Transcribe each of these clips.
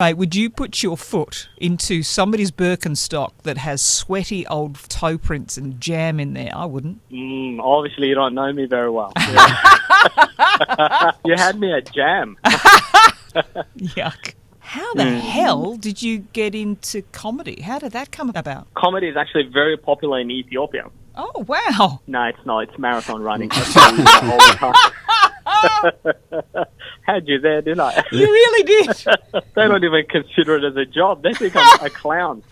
Mate, would you put your foot into somebody's Birkenstock that has sweaty old toe prints and jam in there? I wouldn't. Obviously, you don't know me very well. You had me at jam. Yuck. How the hell did you get into comedy? How did that come about? Comedy is actually very popular in Ethiopia. Oh, wow. No, it's not. It's marathon running. I tell you that all the time. Had you there, didn't I? You really did. They don't even consider it as a job. They think I'm a clown.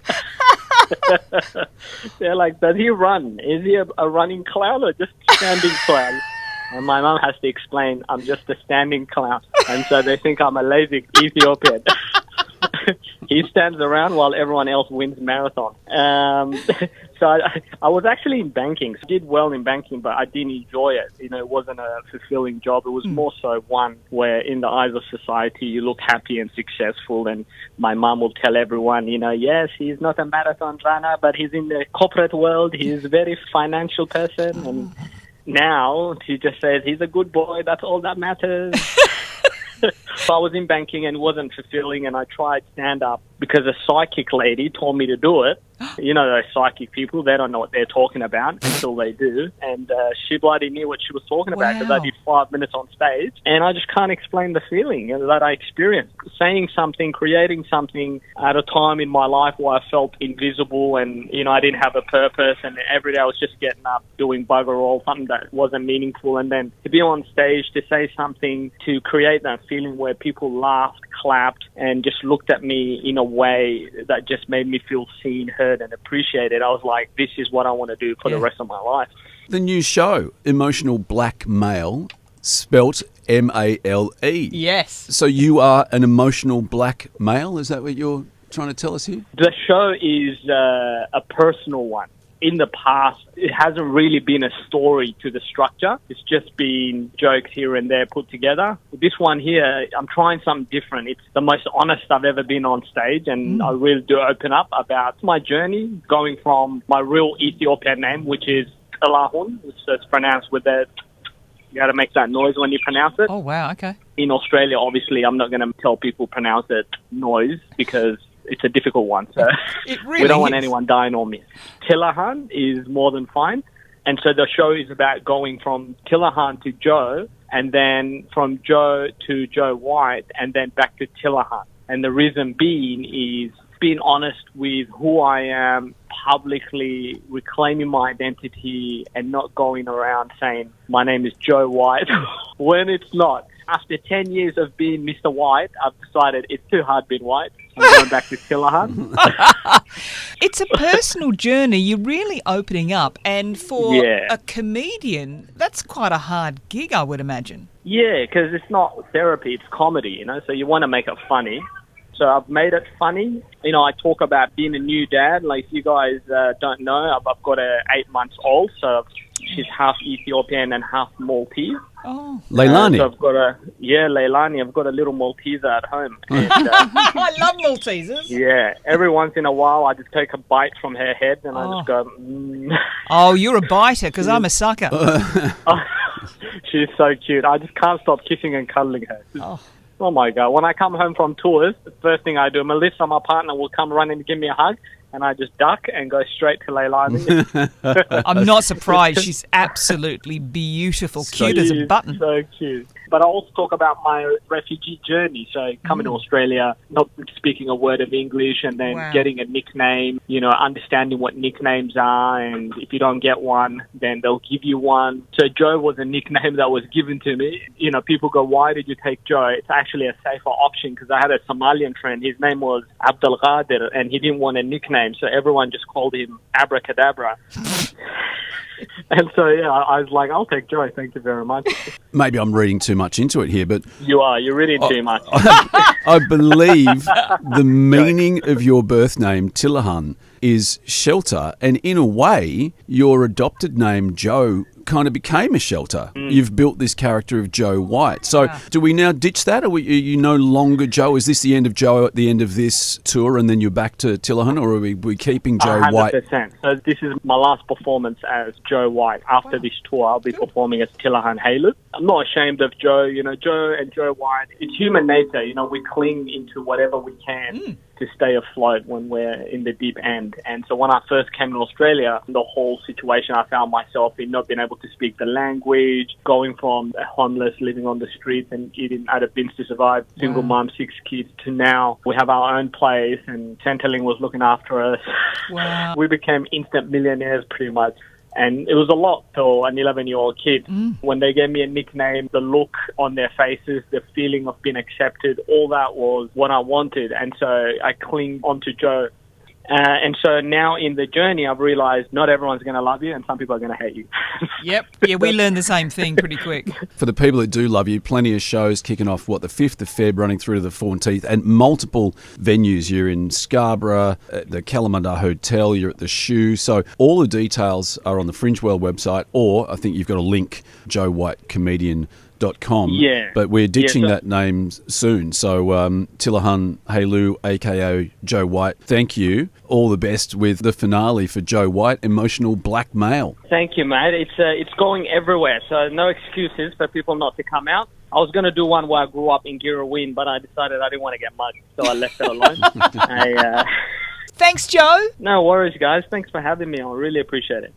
They're like, does he run? Is he a running clown or just standing clown? And my mum has to explain, I'm just a standing clown. And so they think I'm a lazy Ethiopian. He stands around while everyone else wins marathon. So I was actually in banking. I did well in banking, but I didn't enjoy it. You know, it wasn't a fulfilling job. It was more so one where in the eyes of society, you look happy and successful. And my mum will tell everyone, you know, yes, he's not a marathon runner, but he's in the corporate world. He's a very financial person. And now she just says, he's a good boy. That's all that matters. So I was in banking and it wasn't fulfilling, and I tried stand-up because a psychic lady told me to do it. You know those psychic people, they don't know what they're talking about until they do. And she bloody knew what she was talking about because I did 5 minutes on stage. And I just can't explain the feeling that I experienced. Saying something, creating something at a time in my life where I felt invisible and, you know, I didn't have a purpose. And every day I was just getting up, doing bugger all, something that wasn't meaningful. And then to be on stage, to say something, to create that feeling where people laughed, clapped, and just looked at me in a way that just made me feel seen, heard, and appreciated. I was like, this is what I want to do for the rest of my life. The new show, Emotional Black Male, spelt M-A-L-E. Yes. So you are an emotional black male? Is that what you're trying to tell us here? The show is a personal one. In the past, it hasn't really been a story to the structure. It's just been jokes here and there put together. This one here, I'm trying something different. It's the most honest I've ever been on stage, and I really do open up about my journey, going from my real Ethiopian name, which is Tilahun, which is pronounced with the... You got to make that noise when you pronounce it. Oh, wow, okay. In Australia, obviously, I'm not going to tell people pronounce it noise because it's a difficult one. So we don't want anyone dying on me. Tilahan is more than fine. And so the show is about going from Tilahan to Joe, and then from Joe to Joe White, and then back to Tilahan. And the reason being is being honest with who I am, publicly reclaiming my identity and not going around saying my name is Joe White when it's not. After 10 years of being Mr. White, I've decided it's too hard being white. I'm going back to Tilahan. It's a personal journey. You're really opening up. And for a comedian, that's quite a hard gig, I would imagine. Yeah, because it's not therapy, it's comedy, you know, so you want to make it funny. So I've made it funny. You know, I talk about being a new dad. Like, if you guys don't know, I've got a 8-month-old, so she's half Ethiopian and half Maltese. Oh, Leilani. So I've got Leilani. I've got a little Malteser at home. And, I love Maltesers. Yeah, every once in a while I just take a bite from her head and I just go, Oh, you're a biter because I'm a sucker. She's so cute. I just can't stop kissing and cuddling her. Oh my God. When I come home from tours, the first thing I do, Melissa, my partner, will come running to give me a hug, and I just duck and go straight to Leilani. I'm not surprised. She's absolutely beautiful, cute as a button. So cute. But I also talk about my refugee journey. So coming to Australia, not speaking a word of English, and then getting a nickname, you know, understanding what nicknames are. And if you don't get one, then they'll give you one. So Joe was a nickname that was given to me. You know, people go, why did you take Joe? It's actually a safer option because I had a Somalian friend. His name was Abdul Qadir, and he didn't want a nickname. So everyone just called him Abracadabra. And so, I was like, I'll take Joe. Thank you very much. Maybe I'm reading too much into it here, but... You're reading too much. I believe the meaning of your birth name, Tilahan, is shelter. And in a way, your adopted name, Joe, kind of became a shelter. You've built this character of Joe White. So do we now ditch that? Are you no longer Joe? Is this the end of Joe at the end of this tour and then you're back to Tillahan, or are we keeping Joe 100%. White? So this is my last performance as Joe White. After this tour, I'll be performing as Tillahan Halu. I'm not ashamed of Joe. You know, Joe and Joe White, it's human nature. You know, we cling into whatever we can to stay afloat when we're in the deep end. And so when I first came to Australia, the whole situation, I found myself in not being able to speak the language, going from a homeless, living on the streets and eating out of bins to survive, single mom, 6 kids, to now we have our own place and Centrelink was looking after us. Wow. We became instant millionaires pretty much. And it was a lot for an 11-year-old kid. When they gave me a nickname, the look on their faces, the feeling of being accepted, all that was what I wanted. And so I cling onto Joe. And so now in the journey, I've realised not everyone's going to love you and some people are going to hate you. Yep. Yeah, we learned the same thing pretty quick. For the people that do love you, plenty of shows kicking off, the 5th of Feb running through to the 14th, and multiple venues. You're in Scarborough, at the Kalamunda Hotel, you're at the Shoe. So all the details are on the Fringe World website, or I think you've got a link, joewhitecomedian.com. Yeah. But we're ditching that name soon. So Tillahan Halu, a.k.a. Joe White, thank you. All the best with the finale for Joe White, Emotional Black Male. Thank you, mate. It's going everywhere, so no excuses for people not to come out. I was going to do one where I grew up in Girraween, but I decided I didn't want to get mugged, so I left it alone. Thanks, Joe. No worries, guys. Thanks for having me. I really appreciate it.